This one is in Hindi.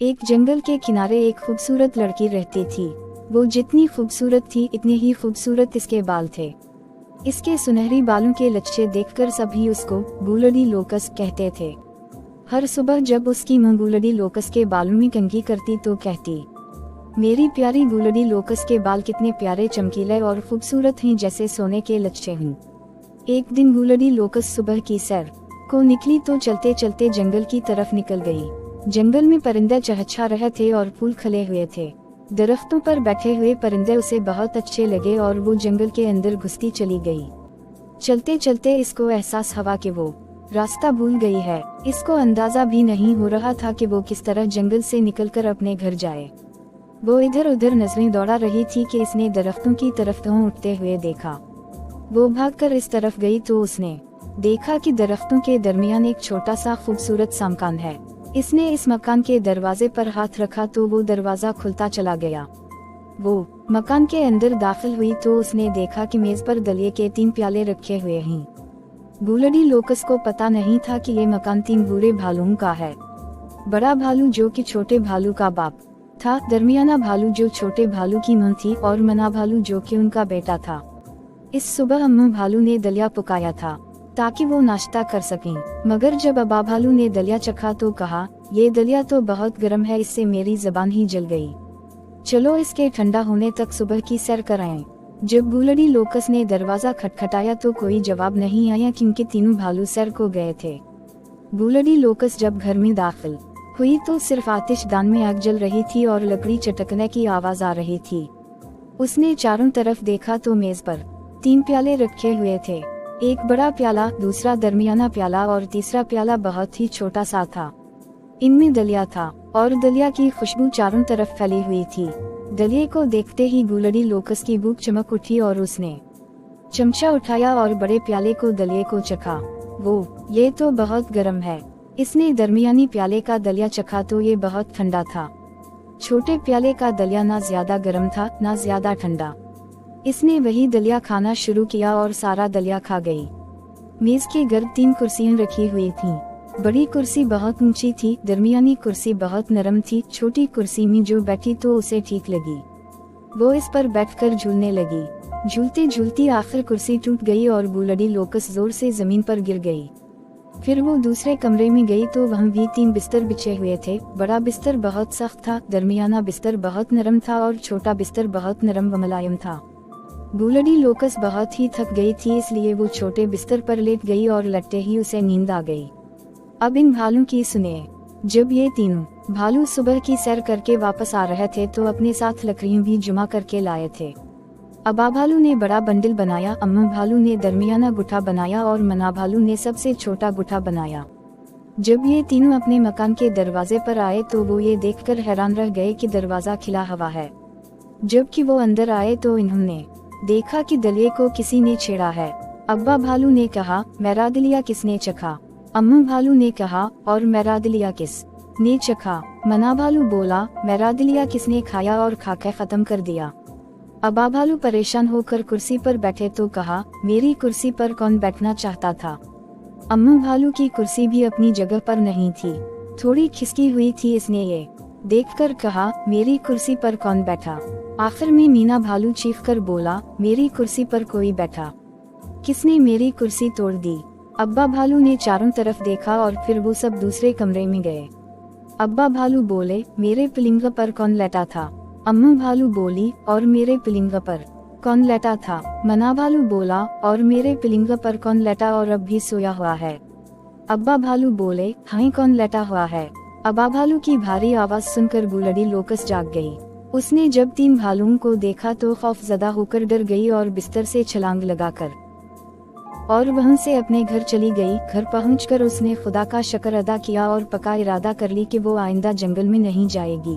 एक जंगल के किनारे एक खूबसूरत लड़की रहती थी। वो जितनी खूबसूरत थी इतने ही खूबसूरत इसके बाल थे। इसके सुनहरी बालों के लच्छे देखकर सभी उसको गूलड़ी लोकस कहते थे। हर सुबह जब उसकी मां गूलड़ी लोकस के बालों में कंघी करती तो कहती, मेरी प्यारी गूलड़ी लोकस के बाल कितने प्यारे चमकीले और खूबसूरत हैं, जैसे सोने के लच्छे हों। एक दिन गूलड़ी लोकस सुबह की सैर को निकली तो चलते चलते जंगल की तरफ निकल गई। जंगल में परिंदे चहचहा रहे थे और फूल खिले हुए थे। दरख्तों पर बैठे हुए परिंदे उसे बहुत अच्छे लगे और वो जंगल के अंदर घुसती चली गई। चलते चलते इसको एहसास हुआ कि वो रास्ता भूल गई है। इसको अंदाजा भी नहीं हो रहा था कि वो किस तरह जंगल से निकलकर अपने घर जाए। वो इधर उधर नजरें दौड़ा रही थी कि इसने दरख्तों की तरफ उठते हुए देखा। वो भागकर इस तरफ गई तो उसने देखा कि दरख्तों के दरमियान एक छोटा सा खूबसूरत सा मकान है। इसने इस मकान के दरवाजे पर हाथ रखा तो वो दरवाजा खुलता चला गया। वो मकान के अंदर दाखिल हुई तो उसने देखा कि मेज पर दलिये के 3 प्याले रखे हुए हैं। गूलड़ी लोकस को पता नहीं था कि ये मकान 3 बूढ़े भालुओं का है। बड़ा भालू जो कि छोटे भालू का बाप था, दरमियाना भालू जो छोटे भालू की मां थी और मना भालू जो कि उनका बेटा था। इस सुबह अम्मा भालू ने दलिया पकाया था ताकि वो नाश्ता कर सकें। मगर जब अबा भालू ने दलिया चखा तो कहा, ये दलिया तो बहुत गर्म है, इससे मेरी जबान ही जल गई। चलो इसके ठंडा होने तक सुबह की सैर कराएं। जब गूलड़ी लोकस ने दरवाजा खटखटाया तो कोई जवाब नहीं आया, क्योंकि तीनों भालू सैर को गए थे। गूलड़ी लोकस जब घर में दाखिल हुई तो सिर्फ आतिशदान में आग जल रही थी और लकड़ी चटकने की आवाज आ रही थी। उसने चारों तरफ देखा तो मेज पर 3 प्याले रखे हुए थे। एक बड़ा प्याला, दूसरा दरमियाना प्याला और तीसरा प्याला बहुत ही छोटा सा था। इनमें दलिया था और दलिया की खुशबू चारों तरफ फैली हुई थी। दलिये को देखते ही गूलड़ी लोकस की भूख चमक उठी और उसने चमचा उठाया और बड़े प्याले को दलिये को चखा। ये तो बहुत गर्म है। इसने दरमियानी प्याले का दलिया चखा तो ये बहुत ठंडा था। छोटे प्याले का दलिया ना ज्यादा गर्म था ना ज्यादा ठंडा। इसने वही दलिया खाना शुरू किया और सारा दलिया खा गई। मेज के गर्द 3 कुर्सियां रखी हुई थीं। बड़ी कुर्सी बहुत ऊंची थी, दरमियानी कुर्सी बहुत नरम थी। छोटी कुर्सी में जो बैठी तो उसे ठीक लगी। वो इस पर बैठकर झूलने लगी। झूलते झूलती आखिर कुर्सी टूट गई और गूलड़ी लोकस जोर से जमीन पर गिर गई। फिर वो दूसरे कमरे में गई तो वहाँ भी 3 बिस्तर बिछे हुए थे। बड़ा बिस्तर बहुत सख्त था, दरमियाना बिस्तर बहुत नरम था और छोटा बिस्तर बहुत नरम व मुलायम था। गूलड़ी लोकस बहुत ही थक गई थी, इसलिए वो छोटे बिस्तर पर लेट गई और लगते ही उसे नींद आ गई। अब इन भालू की सुनिए। जब ये तीनों भालू सुबह की सैर करके वापस आ रहे थे तो अपने साथ लकड़ियां भी जुमा करके लाए थे। अबा भालू ने बड़ा बंडल बनाया, अम्मा भालू ने दरमियाना गुठा बनाया और मना भालू ने सबसे छोटा गुठा बनाया। जब ये तीनों अपने मकान के दरवाजे पर आए तो वो ये देखकर हैरान रह गए कि दरवाजा खिला हुआ है। जबकि वो अंदर आए तो इन्होंने देखा कि दलिये को किसी ने छेड़ा है। अब्बा भालू ने कहा, मेरा दलिया किसने चखा? अम्मा भालू ने कहा, और मेरा दलिया किस ने चखा? मना भालू बोला, मेरा दलिया किसने खाया और खाकर खत्म कर दिया। अब्बा भालू परेशान होकर कुर्सी पर बैठे तो कहा, मेरी कुर्सी पर कौन बैठना चाहता था? अम्मा भालू की कुर्सी भी अपनी जगह पर नहीं थी, थोड़ी खिसकी हुई थी। इसने ये देखकर कहा, मेरी कुर्सी पर कौन बैठा? आखिर में मीना भालू चीख कर बोला, मेरी कुर्सी पर कोई बैठा। किसने मेरी कुर्सी तोड़ दी? अब्बा भालू ने चारों तरफ देखा और फिर वो सब दूसरे कमरे में गए। अब्बा भालू बोले, मेरे पलंग पर कौन लेटा था? अम्मा भालू बोली, और मेरे पलंग पर कौन लेटा था? मना भालू बोला, और मेरे पलंग पर कौन लेटा और अब भी सोया हुआ है? अब्बा भालू बोले, हाँ, कौन लेटा हुआ है? अब्बा भालू की भारी आवाज सुनकर गूलड़ी लोकस जाग गई। उसने जब 3 भालुओं को देखा तो खौफजदा होकर डर गई और बिस्तर से छलांग लगाकर और वहां से अपने घर चली गई। घर पहुंचकर उसने खुदा का शुक्र अदा किया और पक्का इरादा कर ली कि वो आइंदा जंगल में नहीं जाएगी।